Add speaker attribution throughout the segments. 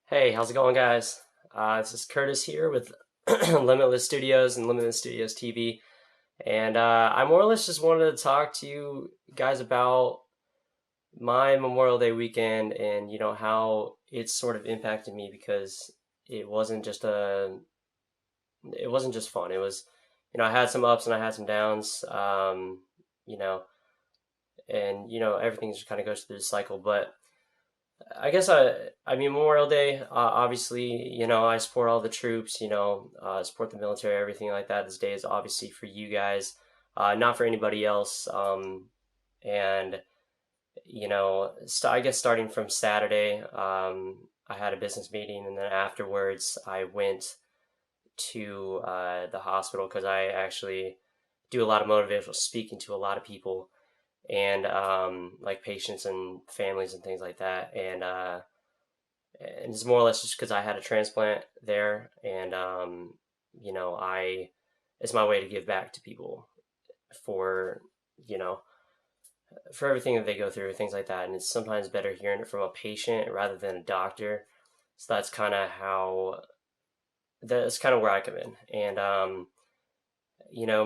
Speaker 1: Hey, how's it going, guys? This is Curtis here with Limitless Studios and Limitless Studios TV, and I more or less just wanted to talk to you guys about my Memorial Day weekend and how it's sort of impacted me because it wasn't just a it wasn't just fun. It was, I had some ups and I had some downs, you know, and everything just kind of goes through the cycle, but. I mean, Memorial Day, obviously, I support all the troops, support the military, everything like that. This day is obviously for you guys, not for anybody else. And, I guess starting from Saturday, I had a business meeting, and then afterwards, I went to the hospital because I actually do a lot of motivational speaking to a lot of people and like patients and families and things like that. And it's more or less just because I had a transplant there, and I it's my way to give back to people for you know for everything that they go through, things like that. And it's sometimes better hearing it from a patient rather than a doctor. So that's kind of where I come in, and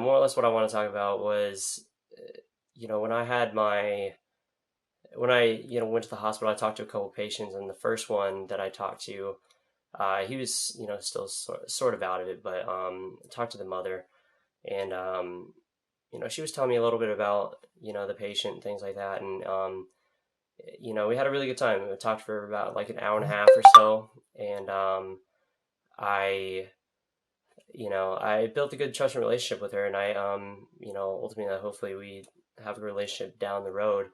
Speaker 1: more or less what I want to talk about was, when I had my when I went to the hospital, I talked to a couple patients, and the first one that I talked to, he was still sort of out of it, but talked to the mother, and she was telling me a little bit about the patient and things like that, and we had a really good time. We talked for about like an hour and a half or so, and I I built a good trusting relationship with her, and I ultimately hopefully we have a relationship down the road,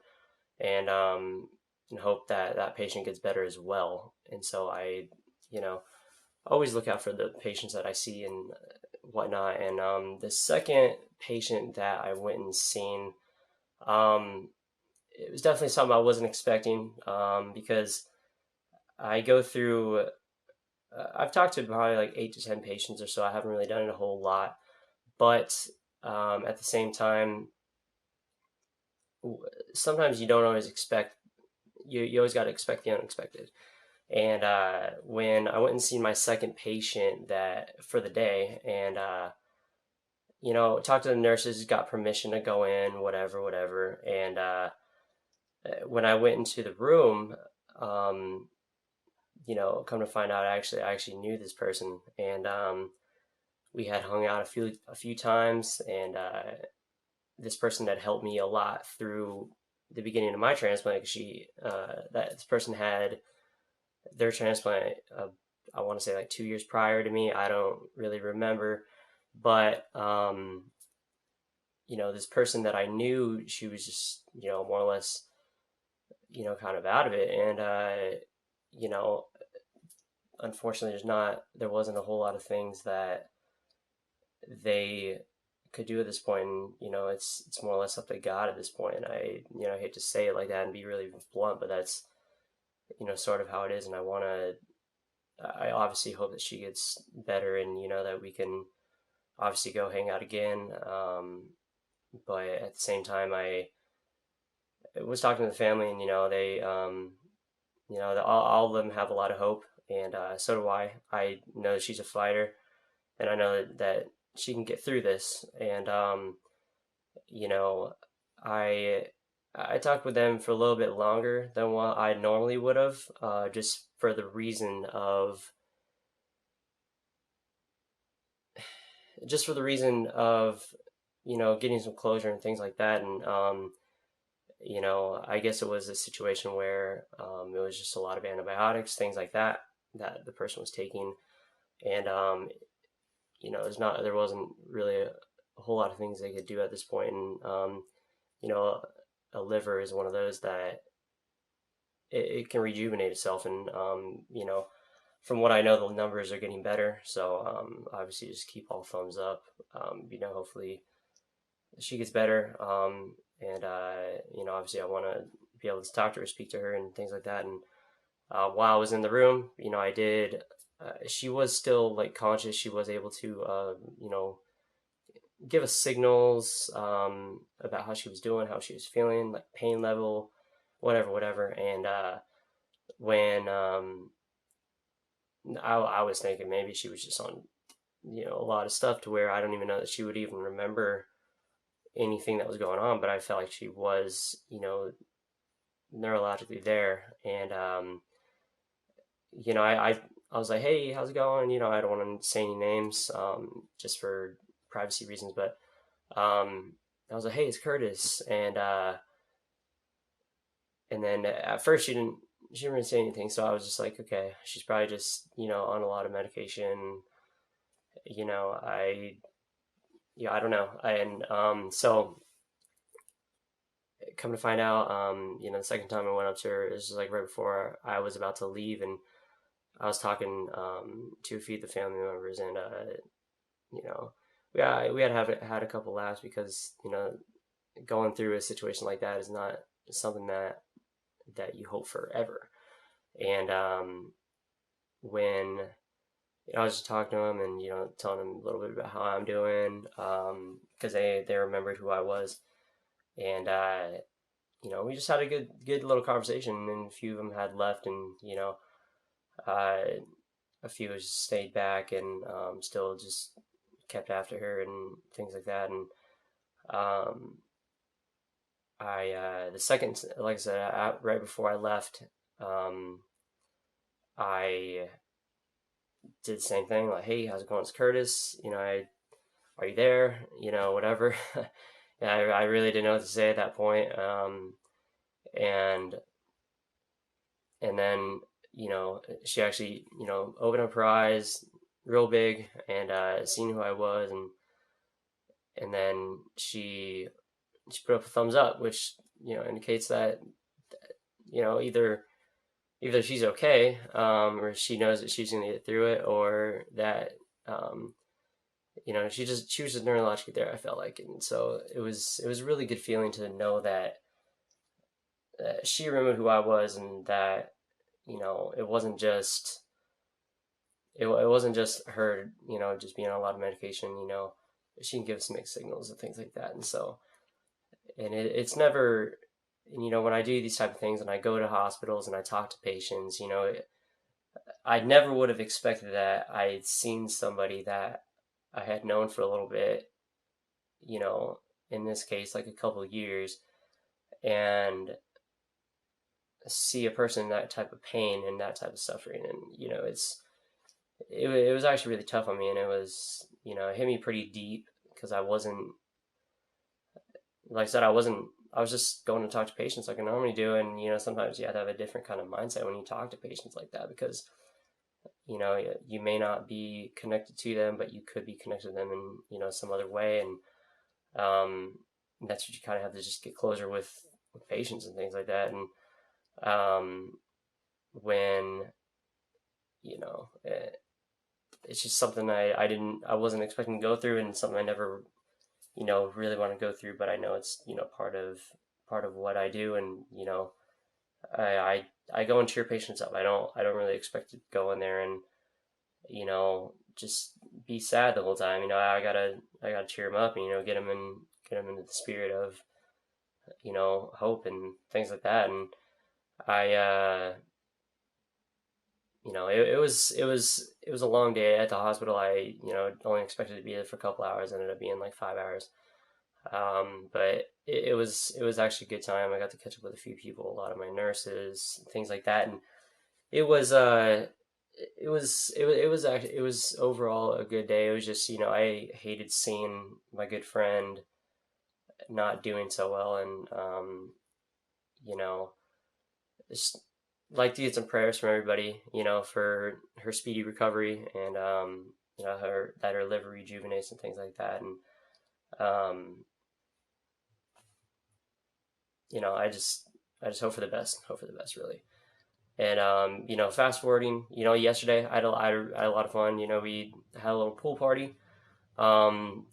Speaker 1: and hope that that patient gets better as well. And so I, you know, always look out for the patients that I see and whatnot. And the second patient that I went and seen, um, it was definitely something I wasn't expecting because I go through. I've talked to probably like 8 to 10 patients or so. I haven't really done it a whole lot, but at the same time, sometimes you don't always expect. You always got to expect the unexpected. And when I went and seen my second patient that for the day, and talked to the nurses, got permission to go in, whatever, whatever. And when I went into the room, um, come to find out, I actually knew this person, and we had hung out a few times, and this person had helped me a lot through the beginning of my transplant because that this person had their transplant, I want to say like 2 years prior to me. I don't really remember, but this person that I knew, she was just more or less kind of out of it, and you know, unfortunately, there wasn't a whole lot of things that they could do at this point. And it's more or less up to God at this point. And I hate to say it like that and be really blunt, but that's sort of how it is. And I obviously hope that she gets better, and that we can obviously go hang out again. But at the same time, I was talking to the family, and they, all of them have a lot of hope, and so do I. I know she's a fighter, and I know that she can get through this. And you know, I I talked with them for a little bit longer than what I normally would have, just for the reason of getting some closure and things like that. And I guess it was a situation where it was just a lot of antibiotics, things like that, that the person was taking, and there wasn't really a whole lot of things they could do at this point. And you know, a liver is one of those that it can rejuvenate itself, and from what I know, the numbers are getting better. So obviously, just keep all thumbs up. Hopefully she gets better. And obviously, I want to be able to talk to her, speak to her, and things like that. And while I was in the room, I did. She was still like conscious. She was able to, give us signals about how she was doing, how she was feeling, like pain level, whatever, whatever. And when I was thinking maybe she was just on, a lot of stuff to where I don't even know that she would even remember anything that was going on, but I felt like she was, neurologically there. And, I was like, hey, how's it going? I don't want to say any names, just for privacy reasons, but I was like, hey, it's Curtis. And then at first she didn't really say anything. So I was just like, okay, she's probably just, on a lot of medication. You know, I, yeah, I don't know. So come to find out, the second time I went up to her, it was just like right before I was about to leave, and I was talking to a few of the family members, and you know, we had a couple laughs because going through a situation like that is not something that you hope for ever. And when I was just talking to them and telling them a little bit about how I'm doing, because they remembered who I was, and we just had a good little conversation. And a few of them had left, and uh, a few just stayed back and still just kept after her and things like that. And um, I the second, like I said, right before I left, um, I did the same thing. Like, hey, how's it going? It's Curtis. Are you there? Whatever. Yeah, I really didn't know what to say at that point. And and then she actually opened up her eyes real big and seen who I was, and then she put up a thumbs up, which indicates that either she's okay, or she knows that she's gonna get through it, or that um, she was just neurologically there. I felt like, and so it was a really good feeling to know that she remembered who I was, and that it wasn't just it wasn't just her just being on a lot of medication. She can give some mixed signals and things like that, and so it's never. When I do these type of things and I go to hospitals and I talk to patients, I never would have expected that I'd seen somebody that I had known for a little bit, you know, in this case, like a couple of years, and see a person in that type of pain and that type of suffering. And, it was actually really tough on me. And it was, it hit me pretty deep because I wasn't, like I said, I was just going to talk to patients like I normally do. And, sometimes you have to have a different kind of mindset when you talk to patients like that because, you may not be connected to them, but you could be connected to them in, some other way. And that's what you kind of have to just get closer with patients and things like that. And when, it's just something I wasn't expecting to go through, and something I never, really want to go through, but I know it's, part of what I do. And, I go and cheer patients up. I don't really expect to go in there and, just be sad the whole time. I gotta cheer them up and, get them into the spirit of, hope and things like that. And I, it was a long day at the hospital. I, only expected to be there for a couple hours. Ended up being like 5 hours. But it was actually a good time. I got to catch up with a few people, a lot of my nurses, things like that, and it was it was overall a good day. It was just I hated seeing my good friend not doing so well, and you know just like to get some prayers from everybody, for her speedy recovery, and her liver rejuvenates and things like that. And um, I just hope for the best, really. And fast forwarding, yesterday I had a lot of fun. We had a little pool party. Got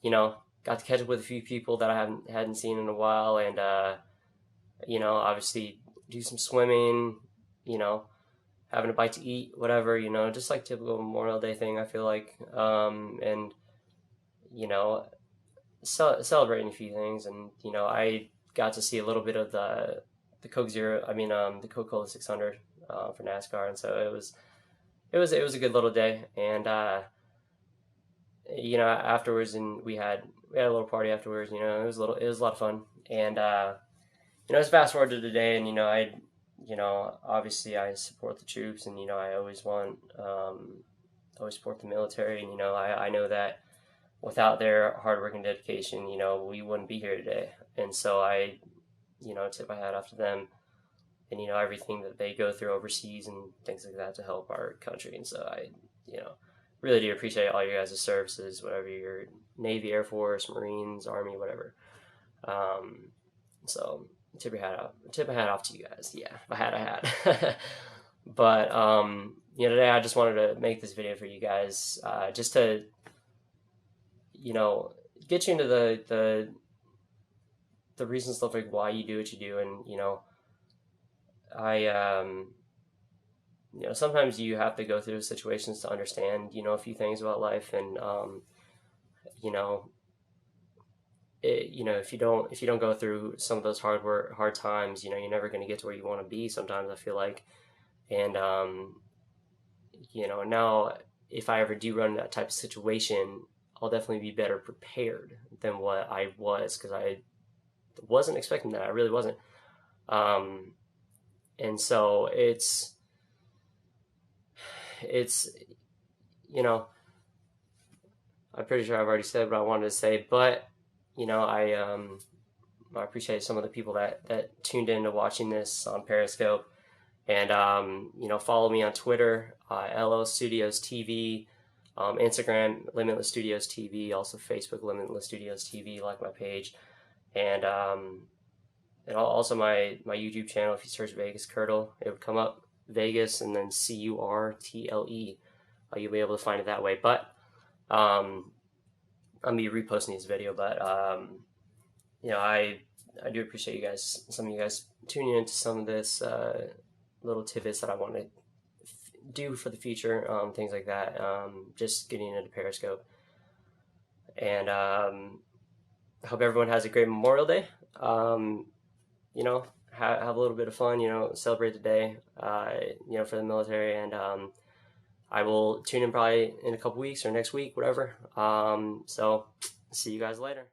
Speaker 1: to catch up with a few people that I hadn't seen in a while, and obviously do some swimming. You know, having a bite to eat, whatever. Just like typical Memorial Day thing. I feel like, and you know, celebrating a few things, and I got to see a little bit of the Coke Zero. I mean, the Coca-Cola 600 for NASCAR, and so it was a good little day, and afterwards, and we had a little party afterwards. It was a lot of fun, and it's fast forward to today, and obviously I support the troops, and I always support the military, and I know that without their hard work and dedication, we wouldn't be here today, and so I tip my hat off to them, and everything that they go through overseas and things like that to help our country, and so I you know really do appreciate all your guys' services, whatever you're Navy, Air Force, Marines, Army, whatever. So tip a hat off to you guys. Yeah, if I had a hat. But today I just wanted to make this video for you guys, just to get you into the reasons, stuff like why you do what you do, and I sometimes you have to go through situations to understand a few things about life, and you know if you don't go through some of those hard times, you're never going to get to where you want to be. Sometimes I feel like, and now if I ever do run that type of situation, I'll definitely be better prepared than what I was, because I wasn't expecting that. I really wasn't. And so it's I'm pretty sure I've already said what I wanted to say, but I appreciate some of the people that tuned in to watching this on Periscope, and follow me on Twitter, LO Studios TV, Instagram Limitless Studios TV, also Facebook Limitless Studios TV, like my page, and also my YouTube channel. If you search Vegas Curdle, it would come up, Vegas and then CURTLE. You'll be able to find it that way. But I'm gonna be reposting this video, but I do appreciate you guys, some of you guys tuning into some of this little tidbits that I want to do for the future, things like that. Just getting into Periscope, and I hope everyone has a great Memorial Day. Have a little bit of fun. Celebrate the day. For the military, and I will tune in probably in a couple weeks or next week, whatever. So see you guys later.